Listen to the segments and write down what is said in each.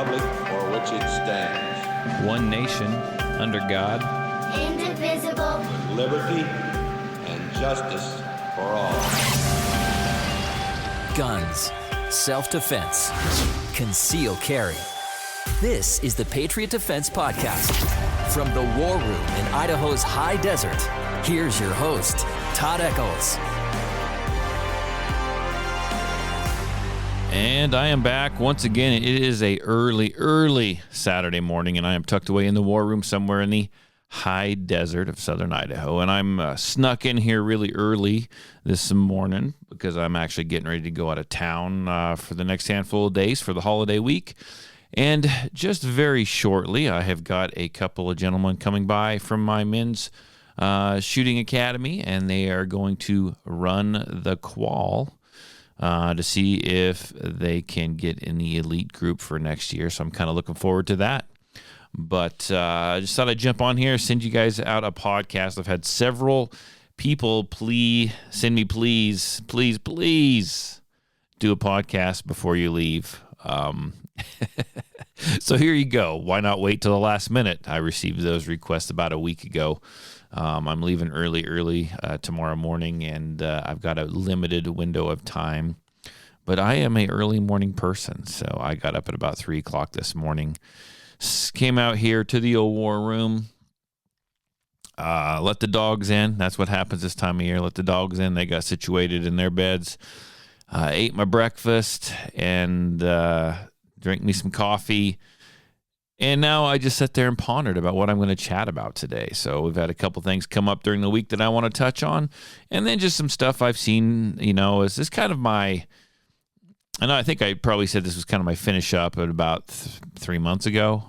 republic for which it stands. One nation, under God, indivisible, with liberty and justice for all. Guns, self-defense, concealed carry. This is the Patriot Defense Podcast. From the war room in Idaho's high desert, here's your host, Todd Echols. And I am back once again. It is a early Saturday morning, and I am tucked away in the war room somewhere in the high desert of southern Idaho. And I'm snuck in here really early this morning because I'm actually getting ready to go out of town for the next handful of days for the holiday week. And just very shortly, I have got a couple of gentlemen coming by from my men's shooting academy, and they are going to run the qual to see if they can get in the elite group for next year. So I'm kind of looking forward to that. But I just thought I'd jump on here, send you guys out a podcast. I've had several people send me please do a podcast before you leave. So here you go. Why not wait till the last minute? I received those requests about a week ago. I'm leaving early tomorrow morning, and I've got a limited window of time. But I am a early morning person, so I got up at about 3 o'clock this morning, came out here to the old war room, let the dogs in. That's what happens this time of year. Let the dogs in. They got situated in their beds. Ate my breakfast and drank me some coffee. And now I just sat there and pondered about what I'm going to chat about today. So we've had a couple things come up during the week that I want to touch on. And then just some stuff I've seen, is this kind of my, I know I think I probably said this was kind of my finish up at about 3 months ago.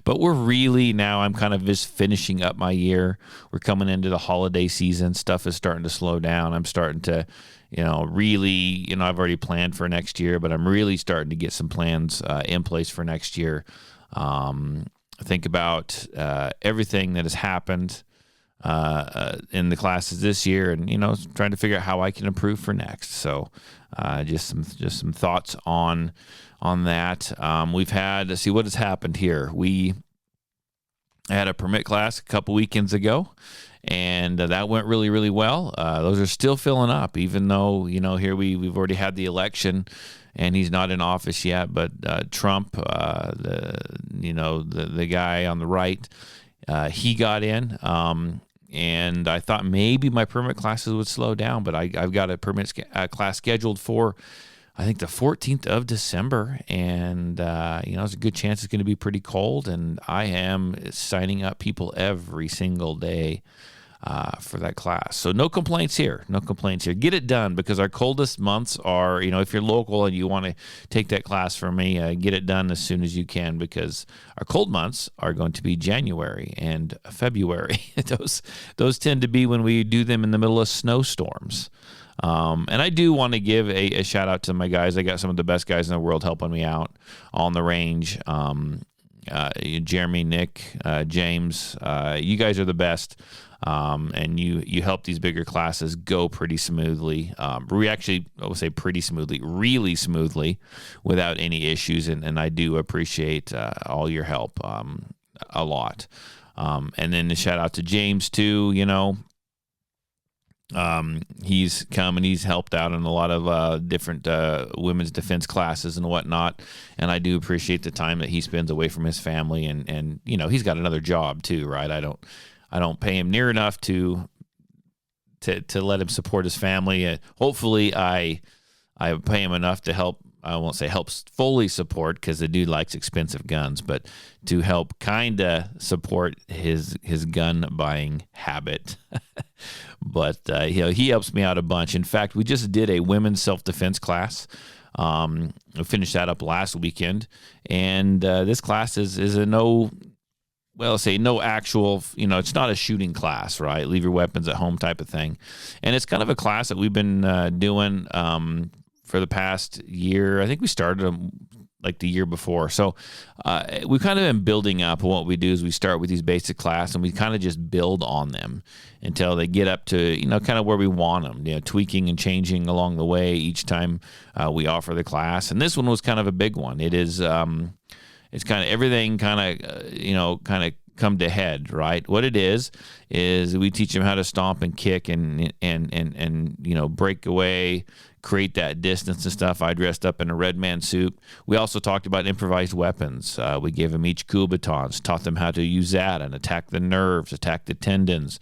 But we're really now, I'm kind of just finishing up my year. We're coming into the holiday season. Stuff is starting to slow down. I'm starting to, really, I've already planned for next year, but I'm really starting to get some plans in place for next year. Think about everything that has happened in the classes this year, and trying to figure out how I can improve for next. So just some thoughts on that. We've had, let's see what has happened here. We had a permit class a couple weekends ago, and that went really, really well. Those are still filling up, even though, here we've already had the election, and he's not in office yet. But Trump, the guy on the right, he got in, and I thought maybe my permit classes would slow down, but I've got a permit class scheduled for, I think, the 14th of December, and there's a good chance it's going to be pretty cold, and I am signing up people every single day for that class. So no complaints here. Get it done, because our coldest months are, if you're local and you want to take that class from me, get it done as soon as you can, because our cold months are going to be January and February. Those tend to be when we do them in the middle of snowstorms. And I do want to give a shout out to my guys. I got some of the best guys in the world helping me out on the range. Jeremy, Nick, James, you guys are the best. And you help these bigger classes go pretty smoothly. We actually, I would say pretty smoothly, really smoothly, without any issues. And I do appreciate all your help a lot. And then a shout out to James too. He's come and he's helped out in a lot of different women's defense classes and whatnot, and I do appreciate the time that he spends away from his family, and he's got another job too, right? I don't pay him near enough to let him support his family. Hopefully I pay him enough to help. I won't say helps fully support, because the dude likes expensive guns, but to help kind of support his gun buying habit. But he helps me out a bunch. In fact, we just did a women's self-defense class. We finished that up last weekend, and this class is a no actual, it's not a shooting class, right? Leave your weapons at home type of thing. And it's kind of a class that we've been doing for the past year. I think we started them like the year before. So we've kind of been building up. What we do is we start with these basic class and we kind of just build on them until they get up to, kind of where we want them, tweaking and changing along the way each time we offer the class. And this one was kind of a big one. It is, it's kind of everything kind of come to head, right? What it is we teach them how to stomp and kick and break away, create that distance and stuff. I dressed up in a red man suit. We also talked about improvised weapons. We gave them each coups-batons, taught them how to use that and attack the nerves, attack the tendons,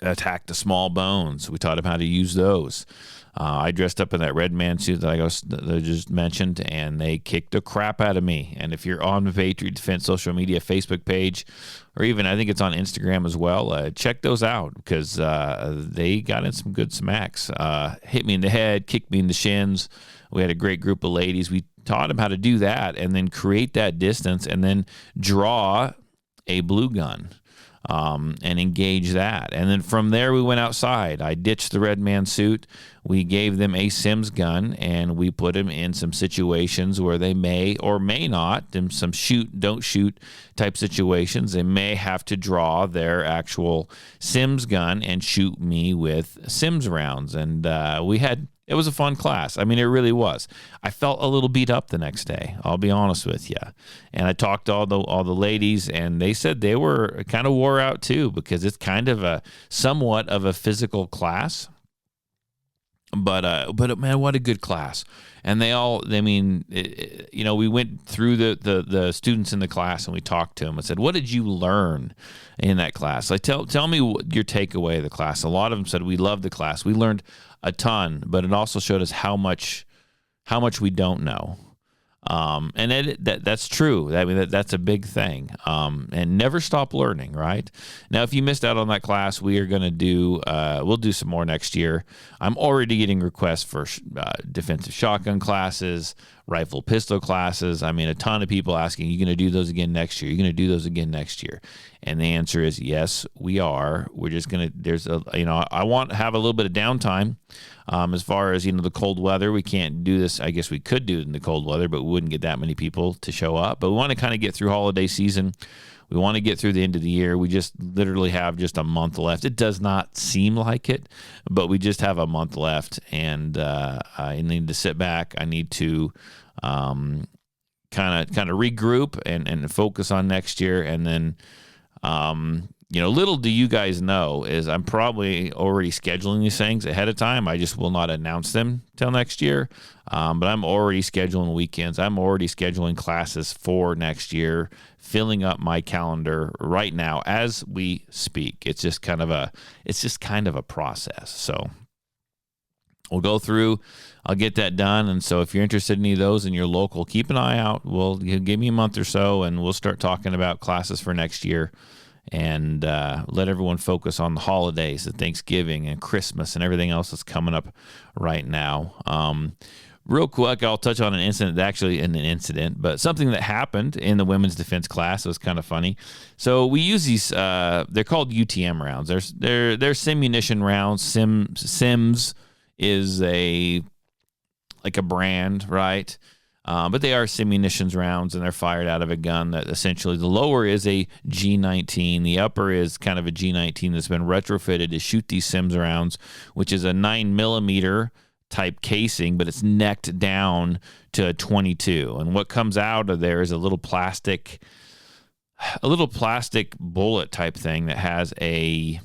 attack the small bones. We taught them how to use those. I dressed up in that red man suit that I just mentioned, and they kicked the crap out of me. And if you're on the Patriot Defense social media Facebook page, or even I think it's on Instagram as well, check those out because they got in some good smacks. Hit me in the head, kicked me in the shins. We had a great group of ladies. We taught them how to do that and then create that distance and then draw a blue gun. And engage that. And then from there, we went outside. I ditched the red man suit. We gave them a Sims gun, and we put them in some situations where they may or may not, in some shoot, don't shoot type situations, they may have to draw their actual Sims gun and shoot me with Sims rounds. And it was a fun class. I mean, it really was. I felt a little beat up the next day, I'll be honest with you. And I talked to all the ladies, and they said they were kind of wore out too because it's kind of somewhat of a physical class. But man, what a good class. And we went through the students in the class and we talked to them and said, what did you learn in that class? Like, tell me your takeaway of the class. A lot of them said, we loved the class. We learned a ton, but it also showed us how much we don't know. And that's true. I mean, that's a big thing. And never stop learning, right? Now, if you missed out on that class, we are going to we'll do some more next year. I'm already getting requests for defensive shotgun classes, rifle pistol classes. I mean, a ton of people asking, you going to do those again next year? You're going to do those again next year? And the answer is yes, we are. We're just going to, I want to have a little bit of downtime. As far as, the cold weather, we can't do this. I guess we could do it in the cold weather, but we wouldn't get that many people to show up. But we want to kind of get through holiday season. We want to get through the end of the year. We just literally have just a month left. It does not seem like it, but we just have a month left. And I need to sit back. I need to kind of regroup and focus on next year. And then, little do you guys know is I'm probably already scheduling these things ahead of time. I just will not announce them till next year. But I'm already scheduling weekends. I'm already scheduling classes for next year, filling up my calendar right now as we speak. It's just kind of a process. So we'll go through. I'll get that done. And so if you're interested in any of those in your local, keep an eye out. Give me a month or so, and we'll start talking about classes for next year. And let everyone focus on the holidays, the Thanksgiving and Christmas and everything else that's coming up right now. Real quick, I'll touch on an incident, but something that happened in the women's defense class. It was kind of funny. So we use these, they're called UTM rounds. They're simunition rounds. Sims is like a brand, right? But they are simunitions rounds, and they're fired out of a gun that essentially the lower is a G19. The upper is kind of a G19 that's been retrofitted to shoot these Sims rounds, which is a 9mm type casing, but it's necked down to a 22. And what comes out of there is a little plastic bullet type thing that has a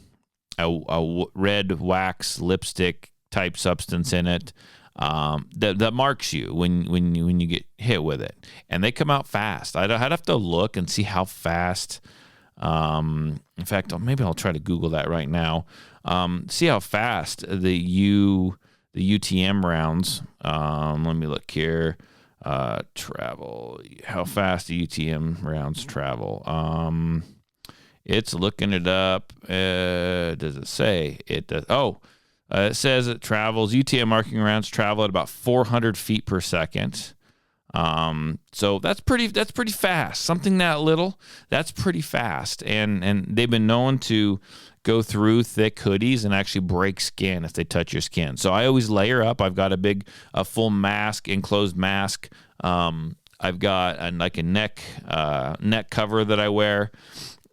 red wax lipstick type substance in it. That marks you when you get hit with it, and they come out fast. I'd have to look and see how fast. In fact, maybe I'll try to Google that right now. See how fast the UTM rounds. Let me look here. Travel. How fast the UTM rounds travel. It's looking it up. Does it say it does? It says it travels. UTM marking rounds travel at about 400 feet per second. So that's pretty fast. Something that little, that's pretty fast. And they've been known to go through thick hoodies and actually break skin if they touch your skin. So I always layer up. I've got a full mask, enclosed mask. I've got a neck cover that I wear.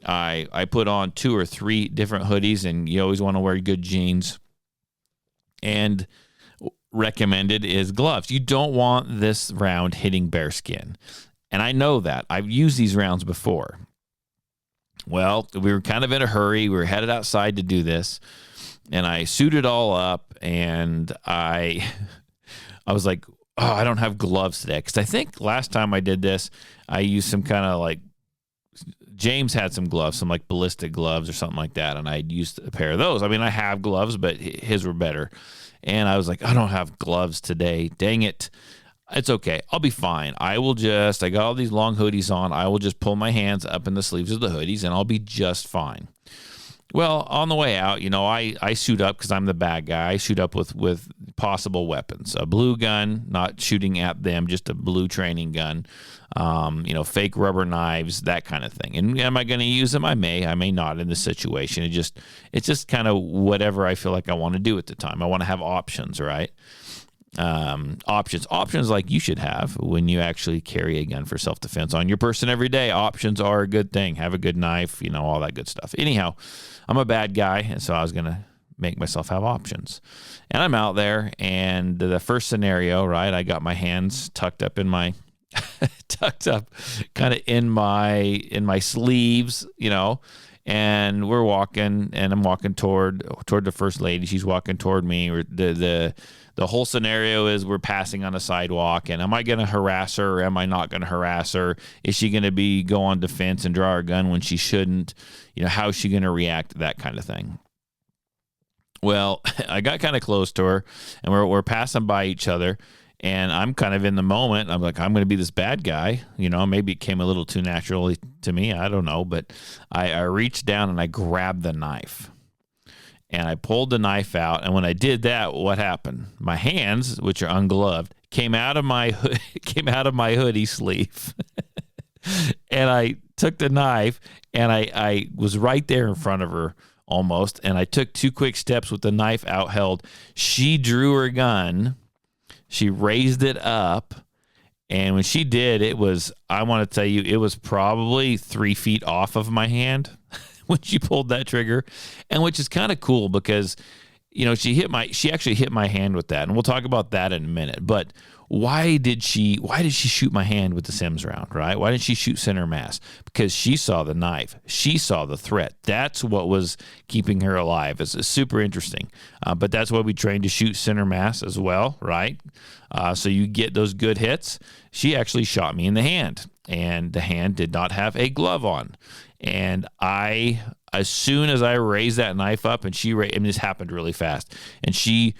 I put on 2 or 3 different hoodies, and you always want to wear good jeans. And recommended is gloves. You don't want this round hitting bare skin. And I know that. I've used these rounds before. Well, we were kind of in a hurry. We were headed outside to do this. And I suited all up, and I was like, oh, I don't have gloves today. Because I think last time I did this, I used some kind of like, James had some gloves, some like ballistic gloves or something like that, and I used a pair of those. I mean, I have gloves, but his were better. And I was like, I don't have gloves today. Dang it. It's okay. I'll be fine. I got all these long hoodies on. I will just pull my hands up in the sleeves of the hoodies, and I'll be just fine. Well, on the way out, I suit up because I'm the bad guy. I suit up with possible weapons. A blue gun, not shooting at them, just a blue training gun. Fake rubber knives, that kind of thing. And am I going to use them? I may not in this situation. It's just kind of whatever I feel like I want to do at the time. I want to have options, right? Options like you should have when you actually carry a gun for self-defense on your person every day. Options are a good thing. Have a good knife, all that good stuff. Anyhow, I'm a bad guy, and so I was going to make myself have options. And I'm out there, and the first scenario, right, I got my hands tucked up in my kind of in my sleeves, and we're walking, and I'm walking toward the first lady. She's walking toward me. The whole scenario is we're passing on a sidewalk, and am I going to harass her or am I not going to harass her? Is she going to go on defense and draw her gun when she shouldn't? How is she going to react to that kind of thing? Well, I got kind of close to her, and we're passing by each other, and I'm kind of in the moment. I'm like, I'm going to be this bad guy. Maybe it came a little too naturally to me. I don't know, but I reached down and I grabbed the knife. And I pulled the knife out, and when I did that, what happened? My hands, which are ungloved, came out of my hoodie sleeve. And I took the knife, and I was right there in front of her almost, and I took 2 quick steps with the knife out held. She drew her gun. She raised it up, and when she did, I want to tell you, it was probably 3 feet off of my hand when she pulled that trigger, and which is kind of cool because, she actually hit my hand with that, and we'll talk about that in a minute. But why did she shoot my hand with the Sims round, right? Why didn't she shoot center mass? Because she saw the knife. She saw the threat. That's what was keeping her alive. It's super interesting. But that's why we train to shoot center mass as well, right? So you get those good hits. She actually shot me in the hand, and the hand did not have a glove on. And as soon as I raised that knife up, and this happened really fast, and she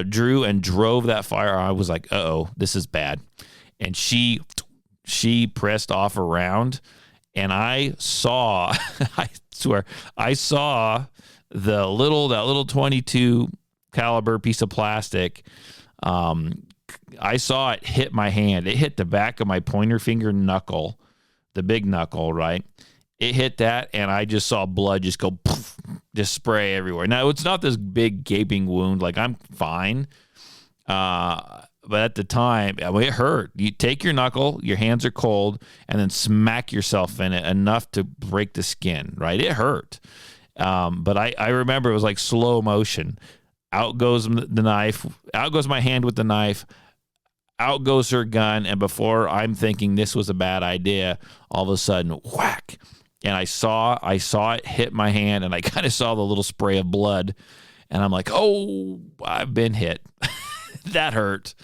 drew and drove that fire, I was like, uh-oh, this is bad. And she pressed off around, and I saw, I swear, I saw that little 22 caliber piece of plastic. I saw it hit my hand. It hit the back of my pointer finger knuckle, the big knuckle, right? It hit that, and I just saw blood just go poof, just spray everywhere. Now, it's not this big gaping wound. Like, I'm fine. But at the time, it hurt. You take your knuckle, your hands are cold, and then smack yourself in it enough to break the skin, right? It hurt. But I remember it was like slow motion. Out goes the knife. Out goes my hand with the knife. Out goes her gun. And before I'm thinking this was a bad idea, all of a sudden, whack. And I saw it hit my hand, and I kind of saw the little spray of blood. And I'm like, oh, I've been hit. That hurt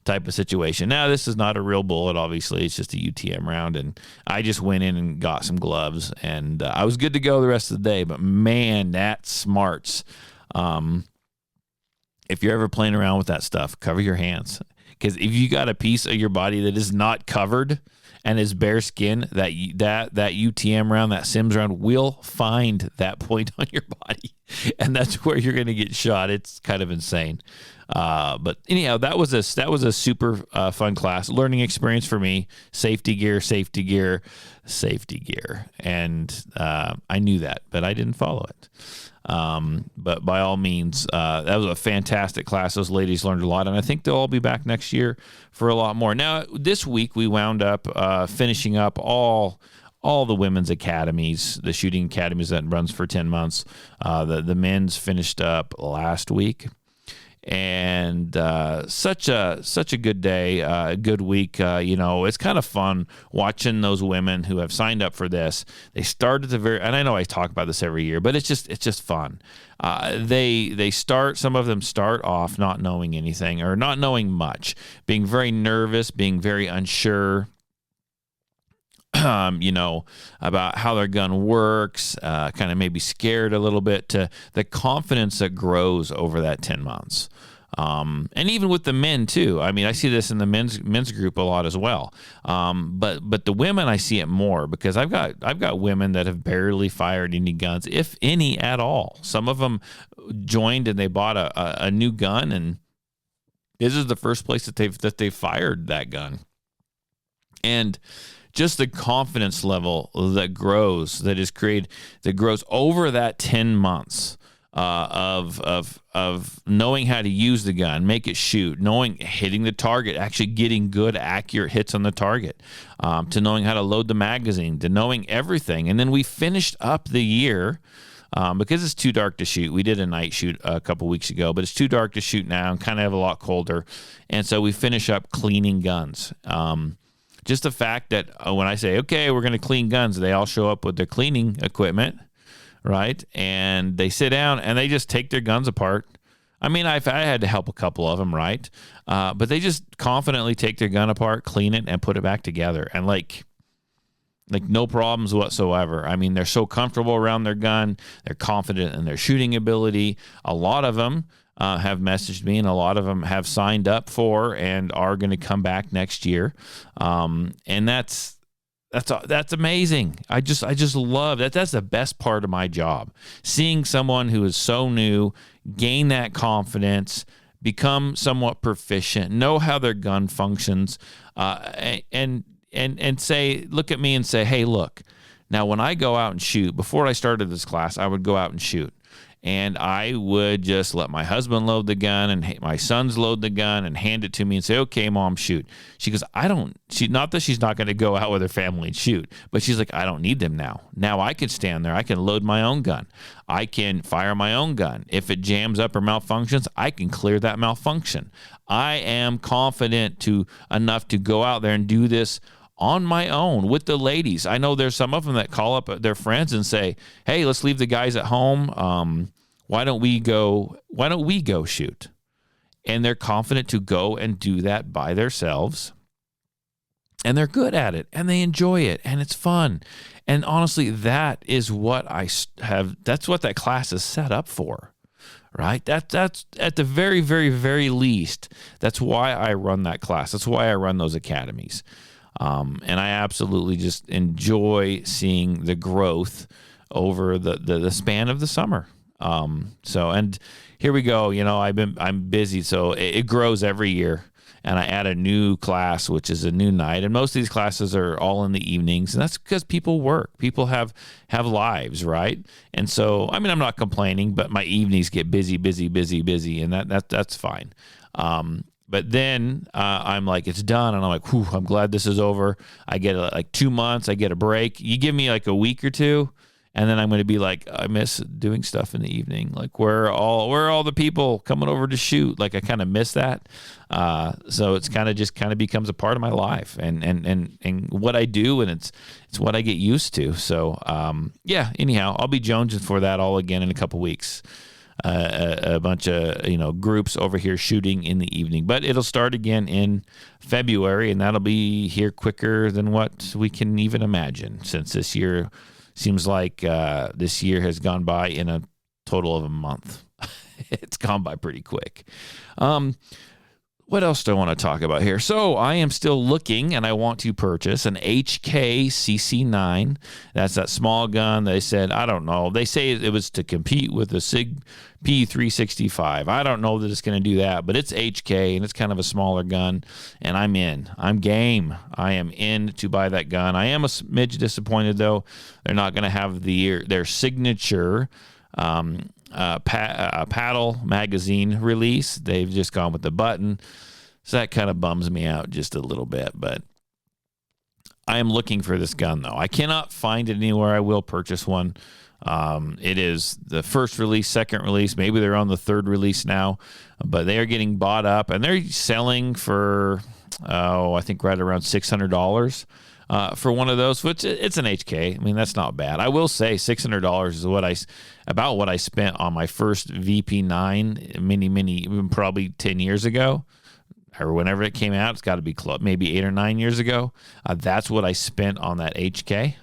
type of situation. Now, this is not a real bullet, obviously. It's just a UTM round. And I just went in and got some gloves. And I was good to go the rest of the day. But, man, that smarts. If you're ever playing around with that stuff, cover your hands. Because if you got a piece of your body that is not covered and is bare skin, that UTM round, that Sims round will find that point on your body. and that's where you're going to get shot. It's kind of insane. But anyhow, that was a super fun class, learning experience for me. Safety gear, and I knew that, but I didn't follow it. But by all means, that was a fantastic class. Those ladies learned a lot, and I think they'll all be back next year for a lot more. Now, this week we wound up finishing up all the women's academies, the shooting academies that runs for 10 months. The men's finished up last week. And such a good day, a good week. It's kind of fun watching those women who have signed up for this. They start at the and I know I talk about this every year, but it's just fun. Some of them start off not knowing anything or not knowing much, being very nervous, being very unsure. About how their gun works, kind of maybe scared a little bit, to the confidence that grows over that 10 months. And even with the men too. I mean, I see this in the men's group a lot as well. But the women, I see it more because I've got women that have barely fired any guns, if any at all. Some of them joined and they bought a new gun, and this is the first place that they've fired that gun. And just the confidence level that grows, that is created, that grows over that 10 months of knowing how to use the gun, make it shoot, hitting the target, actually getting good, accurate hits on the target, to knowing how to load the magazine, to knowing everything. And then we finished up the year. Because it's too dark to shoot. We did a night shoot a couple weeks ago, but it's too dark to shoot now and kind of a lot colder. And so we finish up cleaning guns. Just the fact that when I say, okay, we're going to clean guns, they all show up with their cleaning equipment, right? And they sit down and they just take their guns apart. I mean, I had to help a couple of them, right? But they just confidently take their gun apart, clean it, and put it back together. And like no problems whatsoever. I mean, they're so comfortable around their gun. They're confident in their shooting ability. A lot of them have messaged me, and a lot of them have signed up for and are going to come back next year. And that's amazing. I just love that. That's the best part of my job. Seeing someone who is so new gain that confidence, become somewhat proficient, know how their gun functions, and say, look at me and say, hey, look, now when I go out and shoot, before I started this class, I would go out and shoot. And I would just let my husband load the gun and my sons load the gun and hand it to me and say, okay, Mom, shoot. She goes, not that she's not going to go out with her family and shoot, but she's like, I don't need them now. Now I can stand there. I can load my own gun. I can fire my own gun. If it jams up or malfunctions, I can clear that malfunction. I am confident enough to go out there and do this on my own with the ladies. I know there's some of them that call up their friends and say, hey, let's leave the guys at home. Why don't we go shoot? And they're confident to go and do that by themselves. And they're good at it and they enjoy it and it's fun. And honestly, that is what that's what that class is set up for. Right? That's at the very, very, very least. That's why I run that class. That's why I run those academies. And I absolutely just enjoy seeing the growth over the span of the summer. And here we go. I'm busy, so it grows every year. And I add a new class, which is a new night. And most of these classes are all in the evenings, and that's because people work. People have lives, right? And so, I mean, I'm not complaining, but my evenings get busy, and that's fine. But then I'm like, it's done. And I'm like, whew, I'm glad this is over. I get like 2 months. I get a break. You give me like a week or two, and then I'm going to be like, I miss doing stuff in the evening. Like, where are all the people coming over to shoot? Like, I kind of miss that. So it's kind of becomes a part of my life and what I do, and it's what I get used to. So anyhow, I'll be jonesing for that all again in a couple weeks. A bunch of groups over here shooting in the evening, but it'll start again in February, and that'll be here quicker than what we can even imagine, since this year seems like this year has gone by in a total of a month. It's gone by pretty quick. What else do I want to talk about here? So I am still looking, and I want to purchase an HK CC9. That's that small gun. They said, I don't know. They say it was to compete with the SIG P365. I don't know that it's going to do that, but it's HK, and it's kind of a smaller gun, and I'm in. I'm game. I am in to buy that gun. I am a smidge disappointed, though. They're not going to have their signature paddle magazine release. They've just gone with the button, so that kind of bums me out just a little bit. But I am looking for this gun, though. I cannot find it anywhere. I will purchase one. It is the first release, second release. Maybe they're on the third release now, but they are getting bought up, and they're selling for I think right around $600 for one of those, which it's an HK. I mean, that's not bad. I will say $600 is about what I spent on my first VP9 probably 10 years ago, or whenever it came out. It's got to be maybe 8 or 9 years ago. That's what I spent on that HK.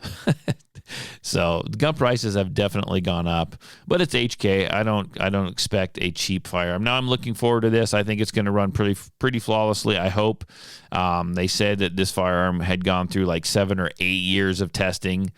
So gun prices have definitely gone up, but it's HK. I don't expect a cheap firearm. Now I'm looking forward to this. I think it's going to run pretty flawlessly. I hope. They said that this firearm had gone through like 7 or 8 years of testing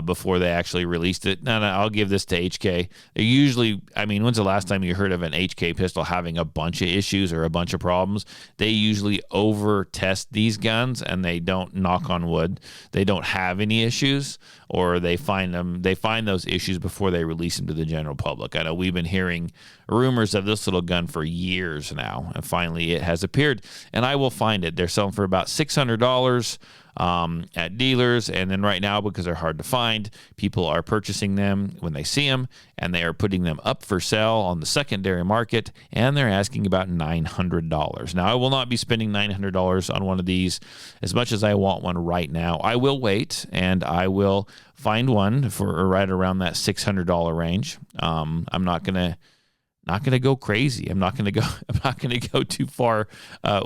before they actually released it. No, I'll give this to HK. They usually, when's the last time you heard of an HK pistol having a bunch of issues or a bunch of problems? They usually over-test these guns, and they don't, knock on wood, they don't have any issues, or they find those issues before they release them to the general public. I know we've been hearing rumors of this little gun for years now, and finally it has appeared, and I will find it. They're selling for about $600 at dealers, and then right now, because they're hard to find, people are purchasing them when they see them, and they are putting them up for sale on the secondary market, and they're asking about $900. Now, I will not be spending $900 on one of these as much as I want one right now. I will wait, and I will find one for right around that $600 range. I'm not gonna go crazy. I'm not gonna go too far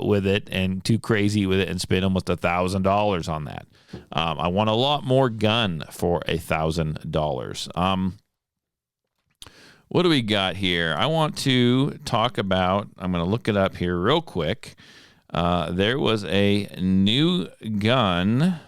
with it and too crazy with it and spend almost $1,000 on that. I want a lot more gun for $1,000. What do we got here? I want to talk about. I'm going to look it up here real quick. There was a new gun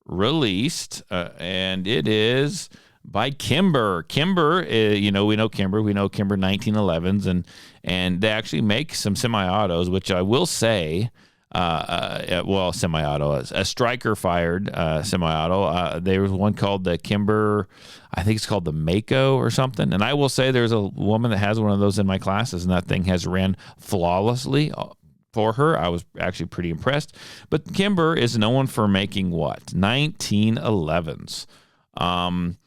released, and it is by Kimber. Kimber, we know Kimber. We know Kimber 1911s, and they actually make some semi-autos, which I will say, semi-auto, a striker-fired semi-auto. There was one called the Kimber, I think it's called the Mako or something. And I will say there's a woman that has one of those in my classes, and that thing has ran flawlessly for her. I was actually pretty impressed. But Kimber is known for making what? 1911s. I'm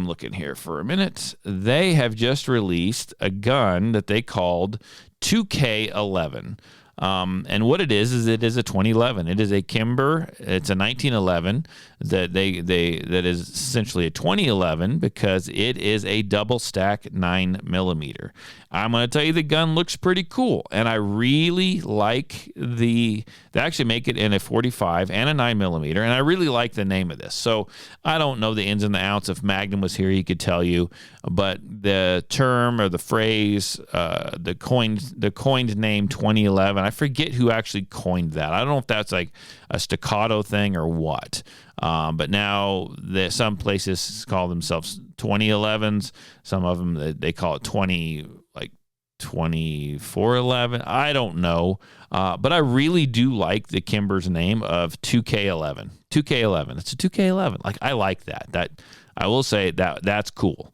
looking here for a minute. They have just released a gun that they called 2K11. And what it is it is a 2011. It is a Kimber. It's a 1911 that is essentially a 2011 because it is a double stack 9mm. I'm going to tell you the gun looks pretty cool, and I really like they actually make it in a 45 and a 9mm, and I really like the name of this. So I don't know the ins and the outs. If Magnum was here, he could tell you, but the term or the phrase, the coined name 2011, I forget who actually coined that. I don't know if that's like a staccato thing or what. But now some places call themselves 2011s. Some of them, they call it 2411. I don't know. But I really do like the Kimber's name of 2K11. 2K11. It's a 2K11. Like, I like that. That I will say that's cool.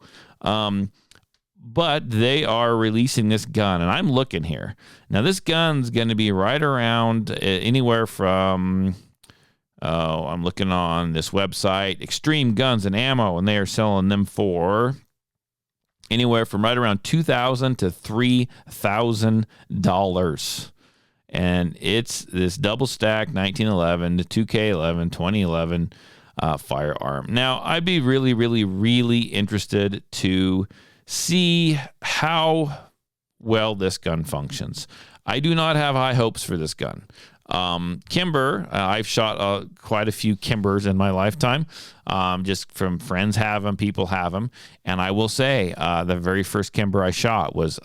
But they are releasing this gun, and I'm looking here. Now, this gun's going to be right around anywhere from, I'm looking on this website, Extreme Guns and Ammo, and they are selling them for anywhere from right around $2,000 to $3,000. And it's this double stack 1911 to 2K11, 2011 firearm. Now, I'd be really, really, really interested to see how well this gun functions. I do not have high hopes for this gun. Kimber, I've shot quite a few Kimbers in my lifetime, just from friends have them, people have them, and I will say the very first Kimber I shot was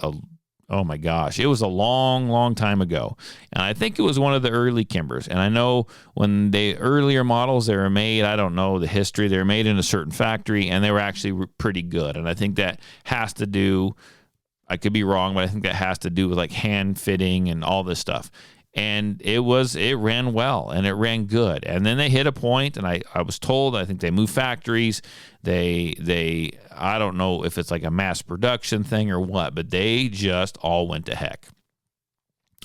Oh my gosh, it was a long, long time ago, and I think it was one of the early Kimbers. And I know when the earlier models they were made, I don't know the history. They were made in a certain factory, and they were actually pretty good. And I think that has to do. I could be wrong, but I think that has to do with like hand fitting and all this stuff. And it ran well and it ran good. And then they hit a point, and I was told, I think they moved factories. They I don't know if it's like a mass production thing or what, but they just all went to heck.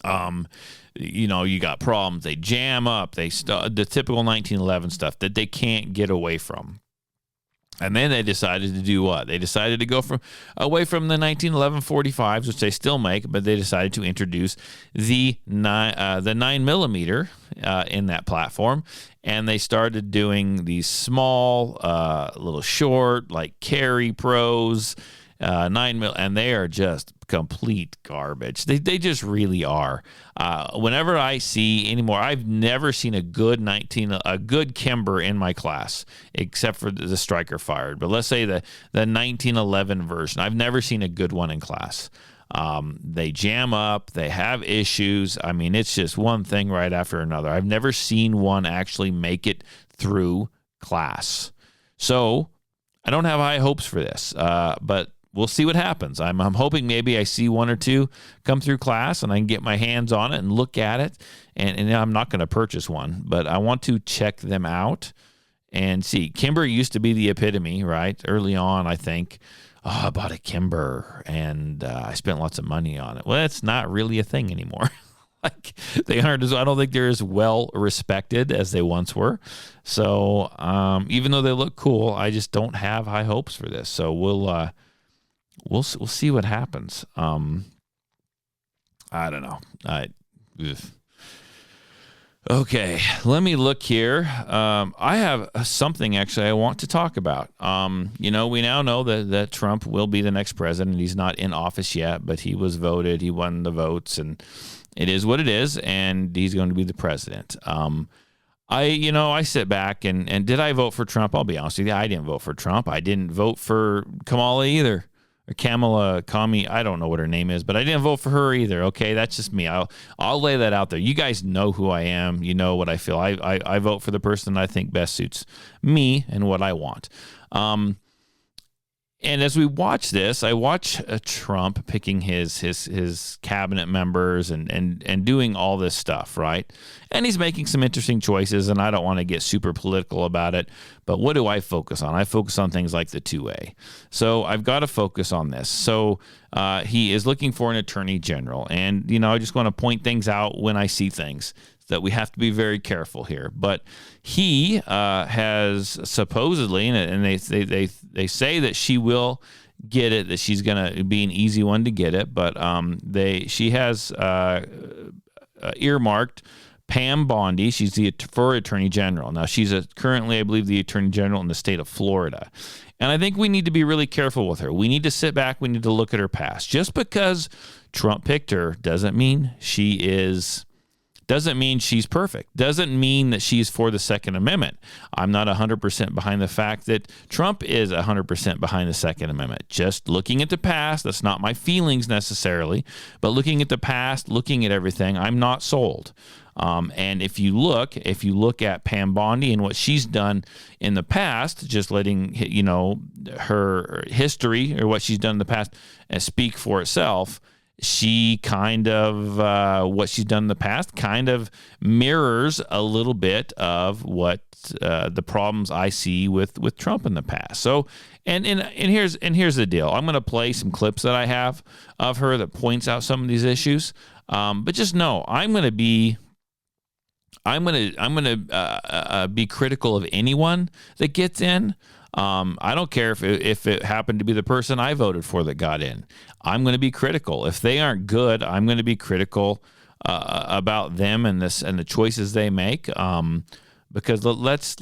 You got problems. They jam up. The typical 1911 stuff that they can't get away from. And then they decided to do what? They decided to go away from the 1911 45s, which they still make, but they decided to introduce the 9 millimeter in that platform, and they started doing these small, little short, like Carry Pros, 9mm, and they are just complete garbage. They just really are. Whenever I see anymore, I've never seen a good Kimber in my class, except for the Striker Fired. But let's say the 1911 version. I've never seen a good one in class. They jam up. They have issues. I mean, it's just one thing right after another. I've never seen one actually make it through class. So I don't have high hopes for this, but we'll see what happens. I'm hoping maybe I see one or two come through class and I can get my hands on it and look at it. And I'm not going to purchase one, but I want to check them out and see. Kimber used to be the epitome, right? Early on, I think, I bought a Kimber and I spent lots of money on it. Well, it's not really a thing anymore. Like they aren't I don't think they're as well respected as they once were. So even though they look cool, I just don't have high hopes for this. So we'll see what happens. I don't know. Okay, let me look here. I have something actually I want to talk about. We now know that Trump will be the next president. He's not in office yet, but he was voted. He won the votes, and it is what it is, and he's going to be the president. I sit back and did I vote for Trump? I'll be honest with you, I didn't vote for Trump. I didn't vote for Kamala either. Or Kamala Kami, I don't know what her name is, but I didn't vote for her either. Okay, that's just me. I'll lay that out there. You guys know who I am. You know what I feel. I vote for the person I think best suits me and what I want. And as we watch this, I watch Trump picking his cabinet members and doing all this stuff, right? And he's making some interesting choices, and I don't want to get super political about it, but what do I focus on? I focus on things like the 2A. So I've got to focus on this. So he is looking for an attorney general, and, I just want to point things out when I see things that we have to be very careful here. But he has supposedly, and they say that she will get it, that she's going to be an easy one to get it, but she has earmarked Pam Bondi. She's for Attorney General. Now, she's currently, I believe, the Attorney General in the state of Florida. And I think we need to be really careful with her. We need to sit back. We need to look at her past. Just because Trump picked her doesn't mean she's perfect. Doesn't mean that she's for the Second Amendment. I'm not 100% behind the fact that Trump is 100% behind the Second Amendment. Just looking at the past, that's not my feelings necessarily, but looking at the past, looking at everything, I'm not sold. And if you look at Pam Bondi and what she's done in the past, just letting her history or what she's done in the past speak for itself, she kind of, what she's done in the past kind of mirrors a little bit of what the problems I see with Trump in the past. So, and here's the deal. I'm going to play some clips that I have of her that points out some of these issues. But just know, I'm going to be critical of anyone that gets in. I don't care if it happened to be the person I voted for that got in. I'm going to be critical. If they aren't good, I'm going to be critical about them and the choices they make. Because let's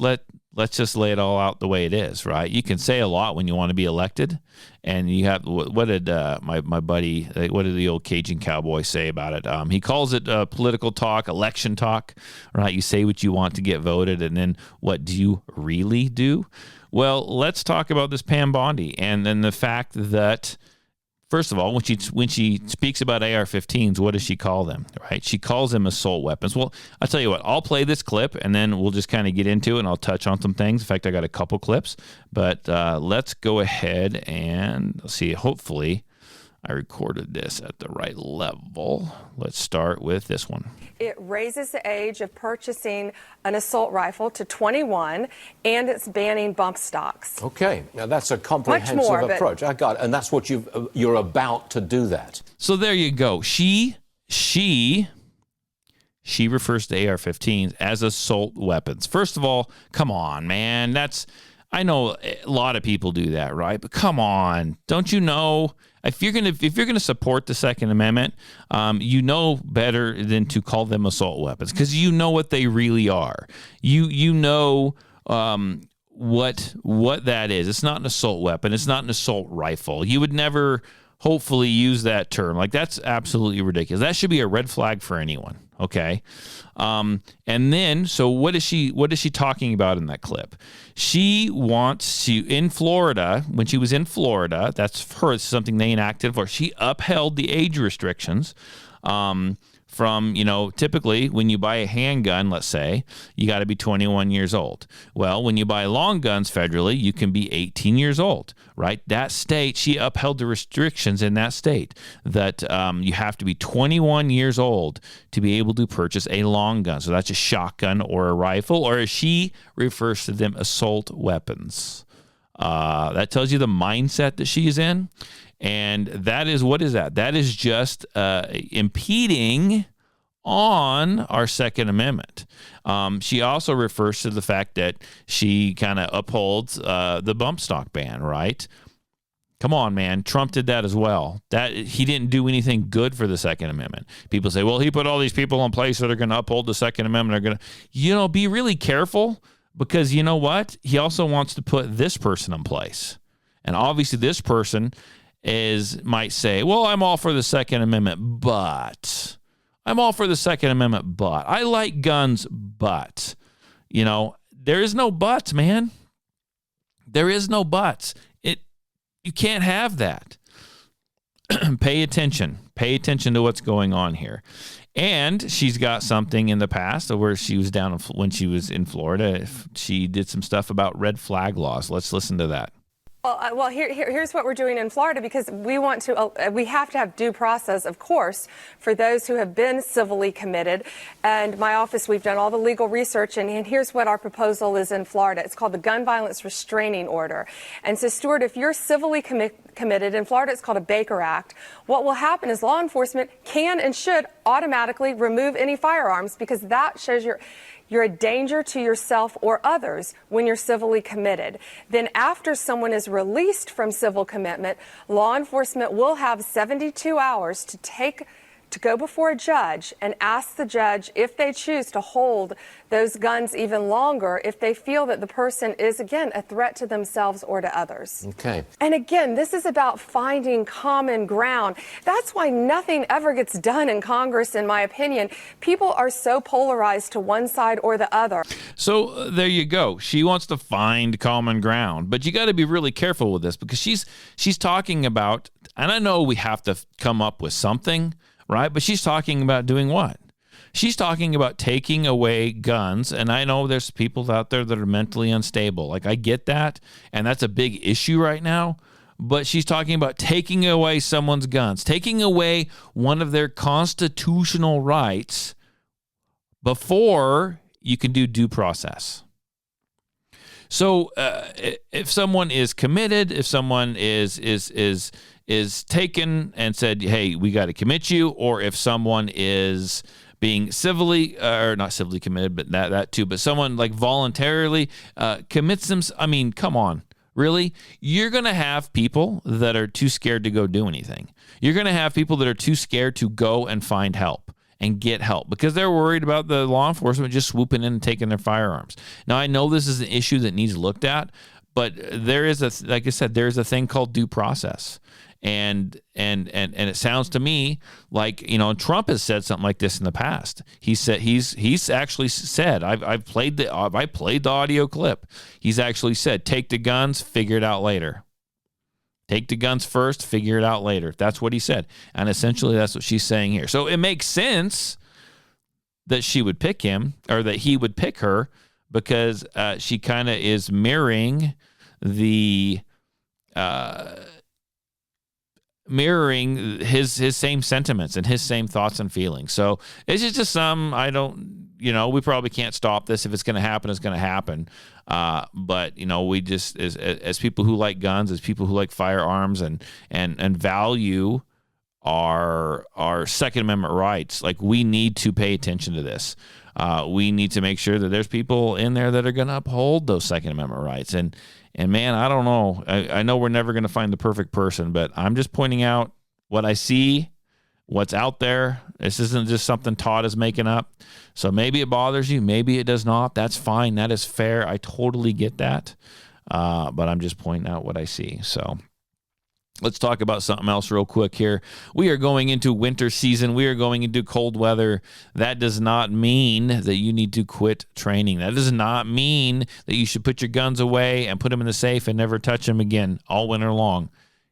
just lay it all out the way it is, right? You can say a lot when you want to be elected, and you have what did my buddy, what did the old Cajun cowboy say about it? He calls it political talk, election talk, right? You say what you want to get voted, and then what do you really do? Well, let's talk about this Pam Bondi and then the fact that First of all, when she speaks about AR-15s, what does she call them? Right? She calls them assault weapons. Well, I'll tell you what. I'll play this clip, and then we'll just kind of get into it, and I'll touch on some things. In fact, I got a couple clips, but let's go ahead and see. Hopefully, I recorded this at the right level. Let's start with this one. It raises the age of purchasing an assault rifle to 21, and it's banning bump stocks. Okay, now that's a comprehensive approach. I got it, and that's what you're about to do that. So there you go. She refers to AR-15s as assault weapons. First of all, come on, man. I know a lot of people do that, right? But come on, don't you know? If you're gonna support the Second Amendment, you know better than to call them assault weapons, because you know what they really are. You know what that is. It's not an assault weapon. It's not an assault rifle. You would never, hopefully, use that term. Like, that's absolutely ridiculous. That should be a red flag for anyone. Okay. And then, so what is she talking about in that clip? She wants to, in Florida, when she was in Florida, that's her, something they enacted for, she upheld the age restrictions, from, typically when you buy a handgun, let's say, you got to be 21 years old. Well, when you buy long guns federally, you can be 18 years old, right? That state, she upheld the restrictions in that state that you have to be 21 years old to be able to purchase a long gun. So that's a shotgun or a rifle, or as she refers to them, assault weapons. That tells you the mindset that she's in. And that is, what is that? That is just impeding on our Second Amendment. She also refers to the fact that she kind of upholds the bump stock ban, right? Come on, man. Trump did that as well. That he didn't do anything good for the Second Amendment. People say, well, he put all these people in place that are going to uphold the Second Amendment. Are going to, be really careful, because you know what? He also wants to put this person in place. And obviously this person might say, well, I'm all for the Second Amendment, but I like guns, but, there is no buts, man. There is no buts. You can't have that. Pay attention to what's going on here. And she's got something in the past where she was when she was in Florida. She did some stuff about red flag laws. Let's listen to that. Well, here's what we're doing in Florida, because we have to have due process, of course, for those who have been civilly committed. And my office, we've done all the legal research, and here's what our proposal is in Florida. It's called the Gun Violence Restraining Order. And so, Stuart, if you're civilly committed, in Florida it's called a Baker Act, what will happen is law enforcement can and should automatically remove any firearms, because that shows you're a danger to yourself or others when you're civilly committed. Then after someone is released from civil commitment, law enforcement will have 72 hours to go before a judge and ask the judge if they choose to hold those guns even longer if they feel that the person is, again, a threat to themselves or to others. Okay. And again, this is about finding common ground. That's why nothing ever gets done in Congress, in my opinion. People are so polarized to one side or the other. So there you go. She wants to find common ground, but you got to be really careful with this, because she's talking about, and I know we have to come up with something, right? But she's talking about doing what? She's talking about taking away guns, and I know there's people out there that are mentally unstable. Like, I get that, and that's a big issue right now. But she's talking about taking away someone's guns, taking away one of their constitutional rights before you can do due process. So if someone is committed, if someone is taken and said, hey, we got to commit you, or if someone is being civilly, or not civilly committed, but that too, but someone like voluntarily commits them. I mean, come on, really? You're going to have people that are too scared to go do anything. You're going to have people that are too scared to go and find help and get help, because they're worried about the law enforcement just swooping in and taking their firearms. Now, I know this is an issue that needs looked at, but there is like I said, there is a thing called due process. And it sounds to me like, Trump has said something like this in the past. He said he's actually said, I played the audio clip. He's actually said, take the guns, figure it out later. Take the guns first, figure it out later. That's what he said. And essentially that's what she's saying here. So it makes sense that she would pick him, or that he would pick her, because she kind of is mirroring his same sentiments and his same thoughts and feelings. So it's just we probably can't stop this. If it's going to happen, it's going to happen. But we just, as people who like guns, as people who like firearms and value our Second Amendment rights, like, we need to pay attention to this. We need to make sure that there's people in there that are going to uphold those Second Amendment rights. And man, I don't know. I know we're never going to find the perfect person, but I'm just pointing out what I see, what's out there. This isn't just something Todd is making up. So maybe it bothers you. Maybe it does not. That's fine. That is fair. I totally get that. But I'm just pointing out what I see. So let's talk about something else real quick here. We are going into winter season. We are going into cold weather. That does not mean that you need to quit training. That does not mean that you should put your guns away and put them in the safe and never touch them again all winter long.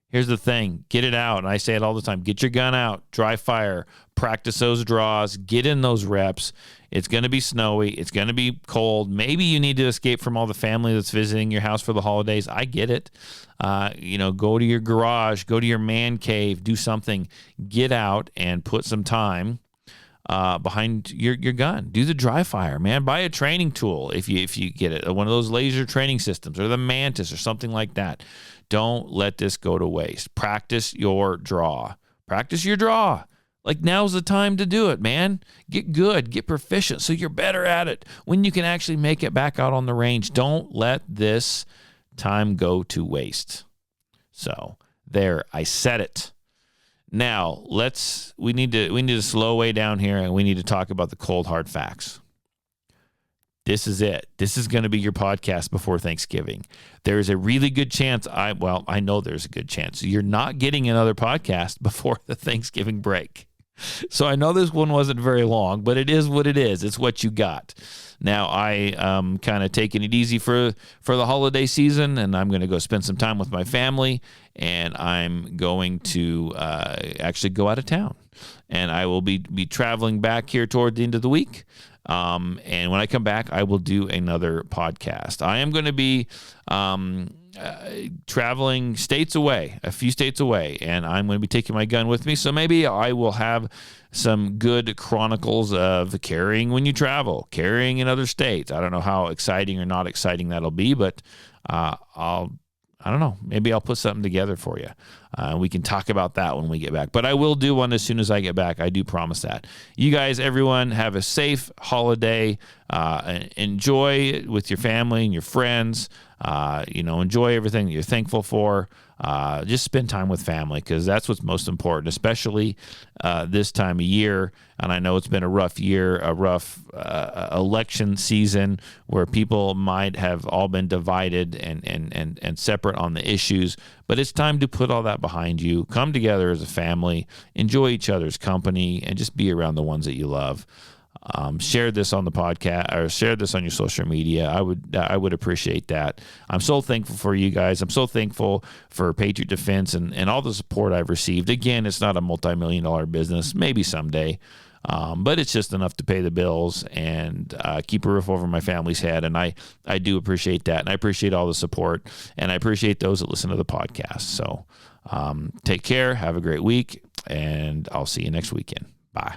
Here's the thing. Get it out. And I say it all the time. Get your gun out. Dry fire. Practice those draws. Get in those reps. It's going to be snowy. It's going to be cold. Maybe you need to escape from all the family that's visiting your house for the holidays. I get it. Go to your garage. Go to your man cave. Do something. Get out and put some time behind your gun. Do the dry fire, man. Buy a training tool if you get it. One of those laser training systems, or the Mantis, or something like that. Don't let this go to waste. Practice your draw. Practice your draw. Like, now's the time to do it, man. Get good. Get proficient so you're better at it when you can actually make it back out on the range. Don't let this time go to waste. So there, I said it. Now we need to slow way down here, and we need to talk about the cold hard facts. This is it. This is going to be your podcast before Thanksgiving. There is a really good chance, I know there's a good chance you're not getting another podcast before the Thanksgiving break. So I know this one wasn't very long, but it is what it is. It's what you got. Now, I kind of taking it easy for the holiday season, and I'm going to go spend some time with my family, and I'm going to actually go out of town. And I will be traveling back here toward the end of the week. And when I come back, I will do another podcast. I am going to be traveling a few states away, and I'm going to be taking my gun with me. So maybe I will have some good chronicles of carrying when you travel, carrying in other states. I don't know how exciting or not exciting that'll be, but I don't know. Maybe I'll put something together for you. We can talk about that when we get back. But I will do one as soon as I get back. I do promise that. You guys, everyone, have a safe holiday. Enjoy with your family and your friends. Enjoy everything that you're thankful for. Just spend time with family, because that's what's most important, especially this time of year. And I know it's been a rough year, a rough election season where people might have all been divided and separate on the issues. But it's time to put all that behind you. Come together as a family, enjoy each other's company, and just be around the ones that you love. Share this on the podcast, or share this on your social media. I would appreciate that. I'm so thankful for you guys. I'm so thankful for Patriot Defense and all the support I've received. Again, it's not a multi-million-dollar business, maybe someday, but it's just enough to pay the bills and keep a roof over my family's head. And I do appreciate that, and I appreciate all the support, and I appreciate those that listen to the podcast. So take care, have a great week, and I'll see you next weekend. Bye.